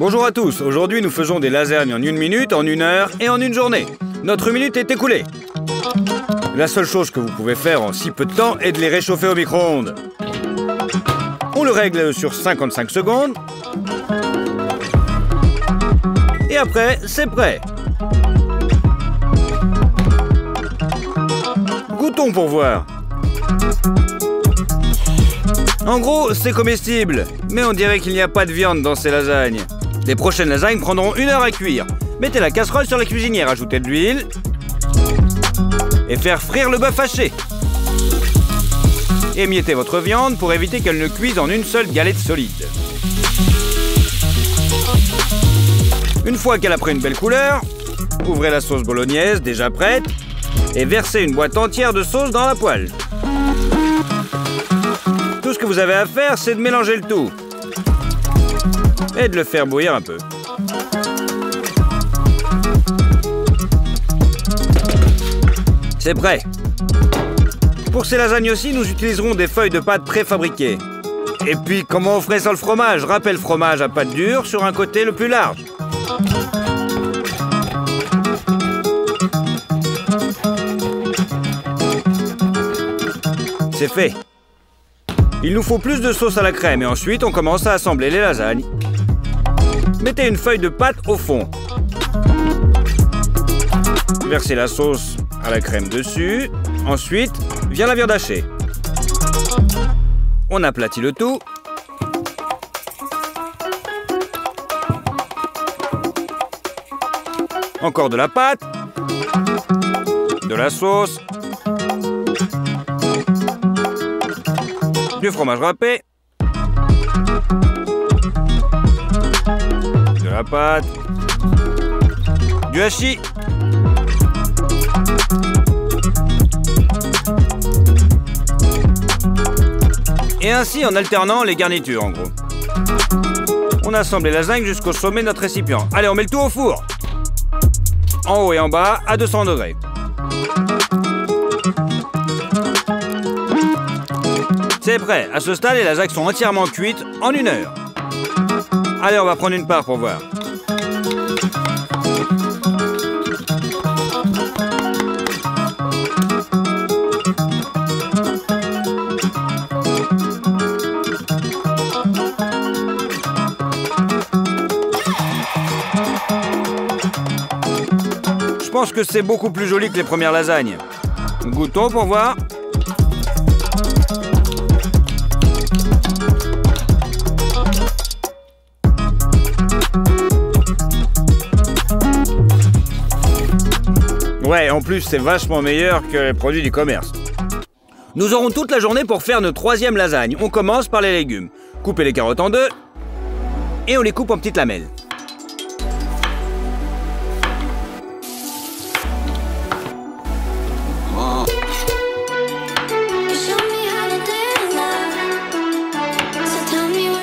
Bonjour à tous, aujourd'hui nous faisons des lasagnes en 1 minute, en 1 heure et en 1 journée. Notre minute est écoulée. La seule chose que vous pouvez faire en si peu de temps est de les réchauffer au micro-ondes. On le règle sur 55 secondes. Et après, c'est prêt. Goûtons pour voir. En gros, c'est comestible, mais on dirait qu'il n'y a pas de viande dans ces lasagnes. Les prochaines lasagnes prendront 1 heure à cuire. Mettez la casserole sur la cuisinière, ajoutez de l'huile et faire frire le bœuf haché. Émiettez votre viande pour éviter qu'elle ne cuise en une seule galette solide. Une fois qu'elle a pris une belle couleur, ouvrez la sauce bolognaise déjà prête et versez une boîte entière de sauce dans la poêle. Tout ce que vous avez à faire, c'est de mélanger le tout et de le faire bouillir un peu. C'est prêt. Pour ces lasagnes aussi, nous utiliserons des feuilles de pâte préfabriquées. Et puis, comment on ferait sans le fromage? Râpez le fromage à pâte dure sur un côté le plus large. C'est fait. Il nous faut plus de sauce à la crème et ensuite on commence à assembler les lasagnes. Mettez une feuille de pâte au fond. Versez la sauce à la crème dessus. Ensuite, vient la viande hachée. On aplatit le tout. Encore de la pâte. De la sauce. Du fromage râpé. De la pâte. Du hachis. Et ainsi en alternant les garnitures en gros. On assemble les lasagnes jusqu'au sommet de notre récipient. Allez, on met le tout au four. En haut et en bas à 200 degrés. C'est prêt. À ce stade, les lasagnes sont entièrement cuites en 1 heure. Allez, on va prendre une part pour voir. Je pense que c'est beaucoup plus joli que les premières lasagnes. Goûtons pour voir. Ouais, en plus, c'est vachement meilleur que les produits du commerce. Nous aurons toute la journée pour faire notre 3e lasagne. On commence par les légumes. Coupez les carottes en 2 et on les coupe en petites lamelles.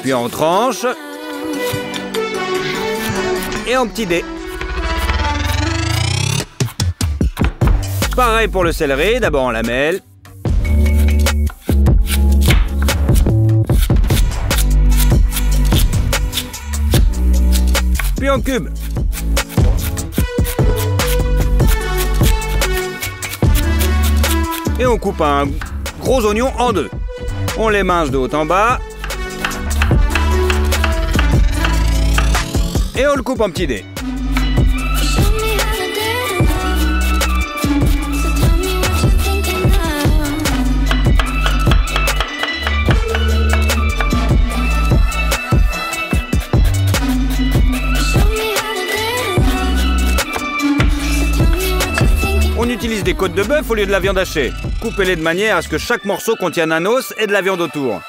Puis en tranches et en petits dés. Pareil pour le céleri, d'abord en lamelles. Puis en cubes. Et on coupe un gros oignon en 2. On les mince de haut en bas. Et on le coupe en petits dés. On utilise des côtes de bœuf au lieu de la viande hachée. Coupez-les de manière à ce que chaque morceau contienne un os et de la viande autour.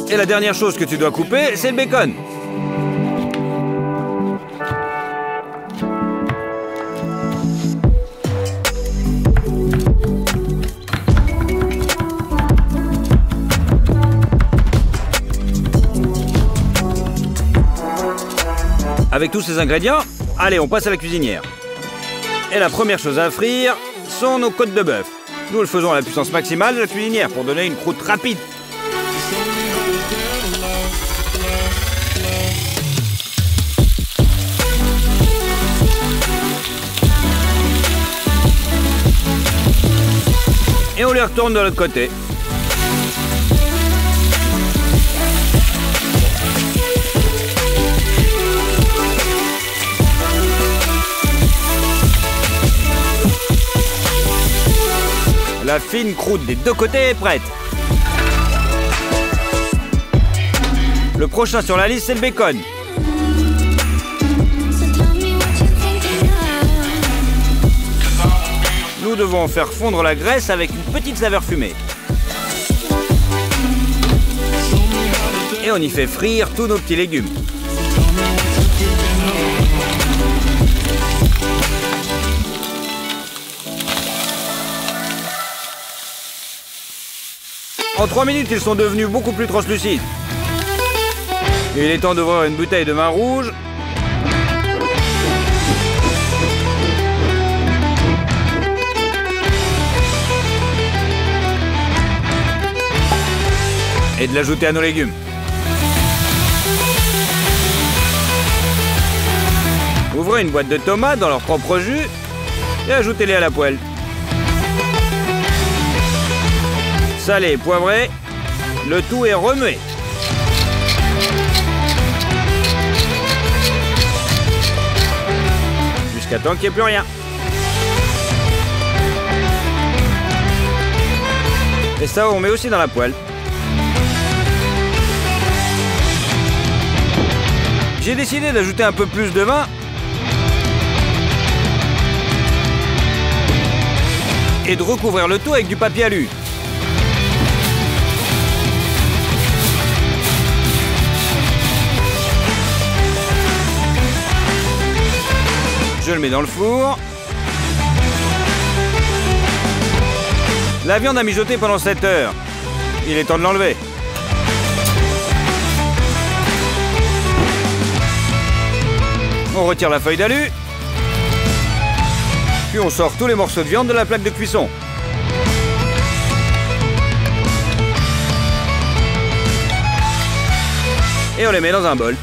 Et la dernière chose que tu dois couper, c'est le bacon. Avec tous ces ingrédients, allez, on passe à la cuisinière. Et la première chose à frire sont nos côtes de bœuf. Nous le faisons à la puissance maximale de la cuisinière pour donner une croûte rapide. Et on les retourne de l'autre côté. La fine croûte des deux côtés est prête. Le prochain sur la liste, c'est le bacon. Nous devons faire fondre la graisse avec une petite saveur fumée. Et on y fait frire tous nos petits légumes. En 3 minutes, ils sont devenus beaucoup plus translucides. Et il est temps d'ouvrir une bouteille de vin rouge. Et de l'ajouter à nos légumes. Ouvrez une boîte de tomates dans leur propre jus et ajoutez-les à la poêle. Salé et poivré, le tout est remué. Jusqu'à temps qu'il n'y ait plus rien. Et ça, on met aussi dans la poêle. J'ai décidé d'ajouter un peu plus de vin et de recouvrir le tout avec du papier alu. Je le mets dans le four. La viande a mijoté pendant 7 heures. Il est temps de l'enlever. On retire la feuille d'alu. Puis on sort tous les morceaux de viande de la plaque de cuisson. Et on les met dans un bol.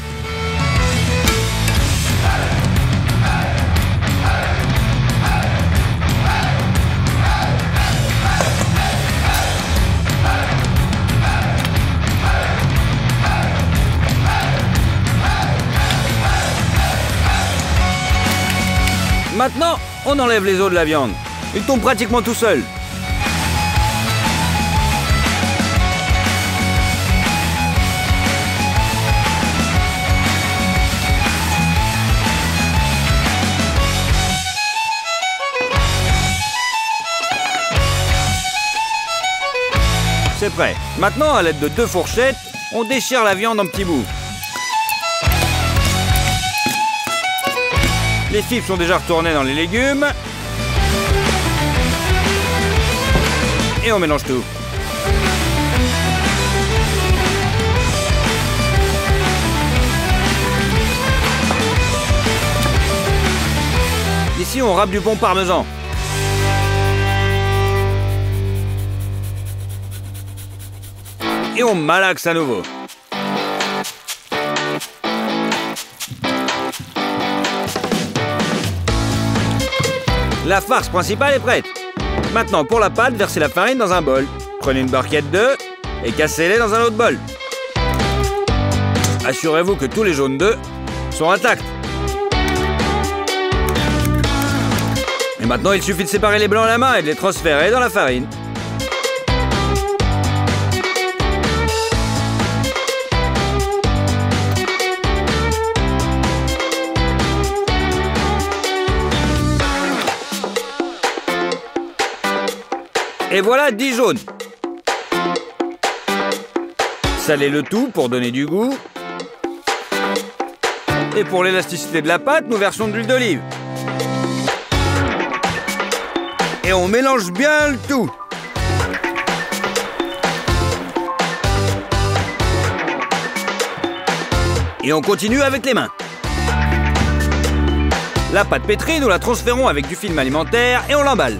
Maintenant, on enlève les os de la viande. Il tombe pratiquement tout seul. C'est prêt. Maintenant, à l'aide de 2 fourchettes, on déchire la viande en petits bouts. Les fibres sont déjà retournées dans les légumes. Et on mélange tout. Ici, on râpe du bon parmesan. Et on malaxe à nouveau. La farce principale est prête. Maintenant, pour la pâte, versez la farine dans un bol. Prenez une barquette d'œufs et cassez-les dans un autre bol. Assurez-vous que tous les jaunes d'œufs sont intacts. Et maintenant, il suffit de séparer les blancs à la main et de les transférer dans la farine. Et voilà 10 jaunes. Salez le tout pour donner du goût. Et pour l'élasticité de la pâte, nous versons de l'huile d'olive. Et on mélange bien le tout. Et on continue avec les mains. La pâte pétrie, nous la transférons avec du film alimentaire et on l'emballe.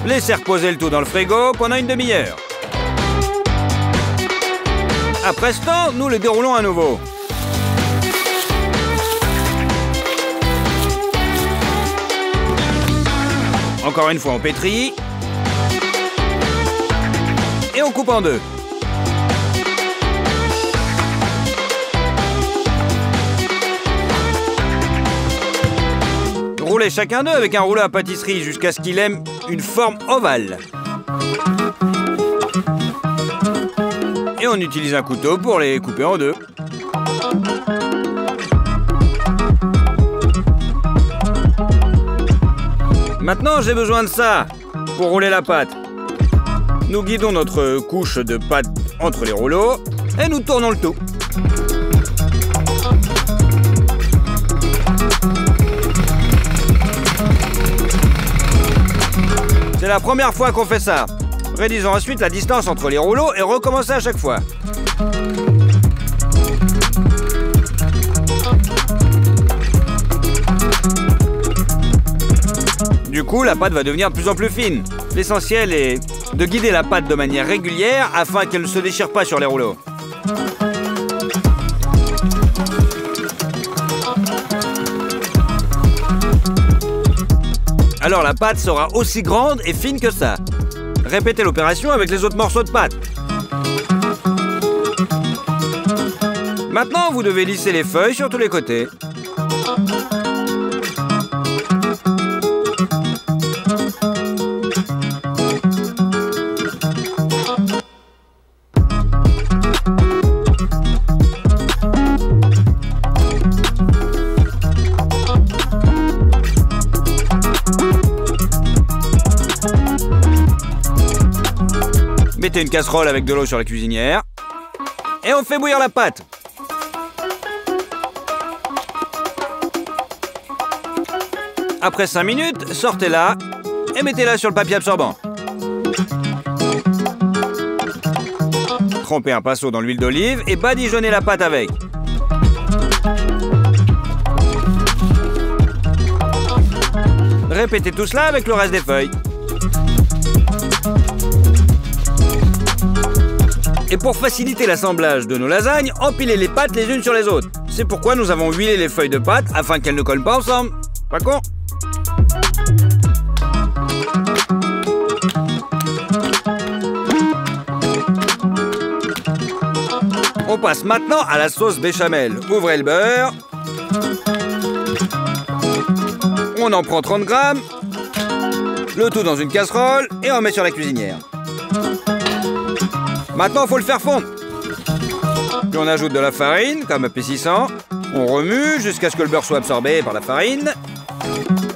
Laissez reposer le tout dans le frigo pendant une demi-heure. Après ce temps, nous le déroulons à nouveau. Encore une fois, on pétrit. Et on coupe en deux. Roulez chacun d'eux avec un rouleau à pâtisserie jusqu'à ce qu'il ait une forme ovale. Et on utilise un couteau pour les couper en deux. Maintenant, j'ai besoin de ça pour rouler la pâte. Nous guidons notre couche de pâte entre les rouleaux et nous tournons le tout. C'est la première fois qu'on fait ça. Réduisons ensuite la distance entre les rouleaux et recommencez à chaque fois. Du coup, la pâte va devenir de plus en plus fine. L'essentiel est de guider la pâte de manière régulière afin qu'elle ne se déchire pas sur les rouleaux. Alors la pâte sera aussi grande et fine que ça. Répétez l'opération avec les autres morceaux de pâte. Maintenant, vous devez lisser les feuilles sur tous les côtés. Mettez une casserole avec de l'eau sur la cuisinière. Et on fait bouillir la pâte. Après 5 minutes, sortez-la et mettez-la sur le papier absorbant. Trempez un pinceau dans l'huile d'olive et badigeonnez la pâte avec. Répétez tout cela avec le reste des feuilles. Et pour faciliter l'assemblage de nos lasagnes, empilez les pâtes les unes sur les autres. C'est pourquoi nous avons huilé les feuilles de pâte afin qu'elles ne collent pas ensemble. Pas con? On passe maintenant à la sauce béchamel. Ouvrez le beurre. On en prend 30 grammes. Le tout dans une casserole et on met sur la cuisinière. Maintenant, il faut le faire fondre. Puis on ajoute de la farine, comme épaississant. On remue jusqu'à ce que le beurre soit absorbé par la farine.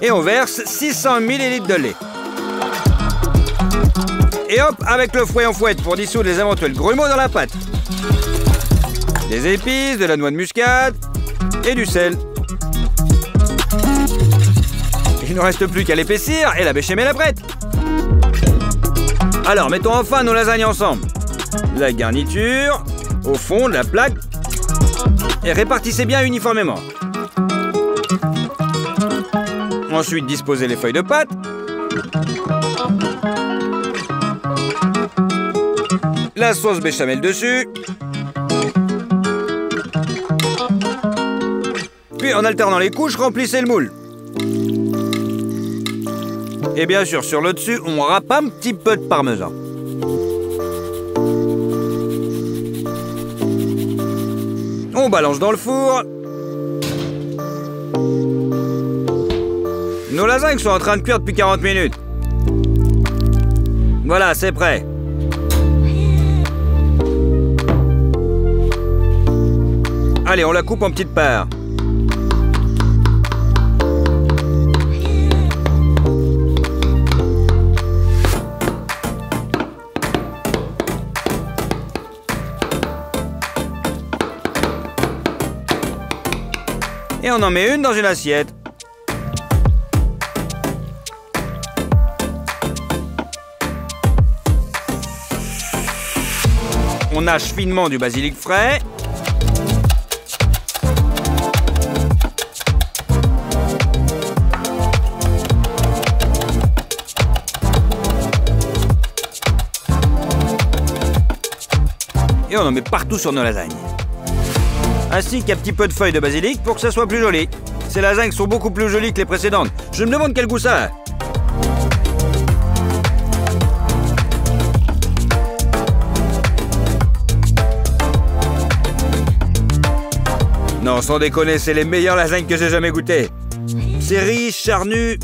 Et on verse 600 ml de lait. Et hop, avec le fouet, on fouette pour dissoudre les éventuels grumeaux dans la pâte. Des épices, de la noix de muscade et du sel. Il ne reste plus qu'à l'épaissir et la béchamel est prête. Alors, mettons enfin nos lasagnes ensemble. La garniture au fond de la plaque et répartissez bien uniformément. Ensuite, disposez les feuilles de pâte. La sauce béchamel dessus. Puis, en alternant les couches, remplissez le moule. Et bien sûr, sur le dessus, on râpe un petit peu de parmesan. On balance dans le four. Nos lasagnes sont en train de cuire depuis 40 minutes. Voilà, c'est prêt. Allez, on la coupe en petites parts. Et on en met une dans une assiette. On hache finement du basilic frais. Et on en met partout sur nos lasagnes. Ainsi qu'un petit peu de feuilles de basilic pour que ça soit plus joli. Ces lasagnes sont beaucoup plus jolies que les précédentes. Je me demande quel goût ça a. Non, sans déconner, c'est les meilleures lasagnes que j'ai jamais goûtées. C'est riche, charnu.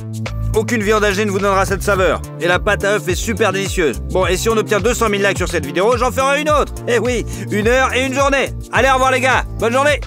Aucune viande hachée ne vous donnera cette saveur. Et la pâte à œuf est super délicieuse. Bon, et si on obtient 200 000 likes sur cette vidéo, j'en ferai une autre. Eh oui, 1 heure et 1 journée. Allez, au revoir les gars. Bonne journée.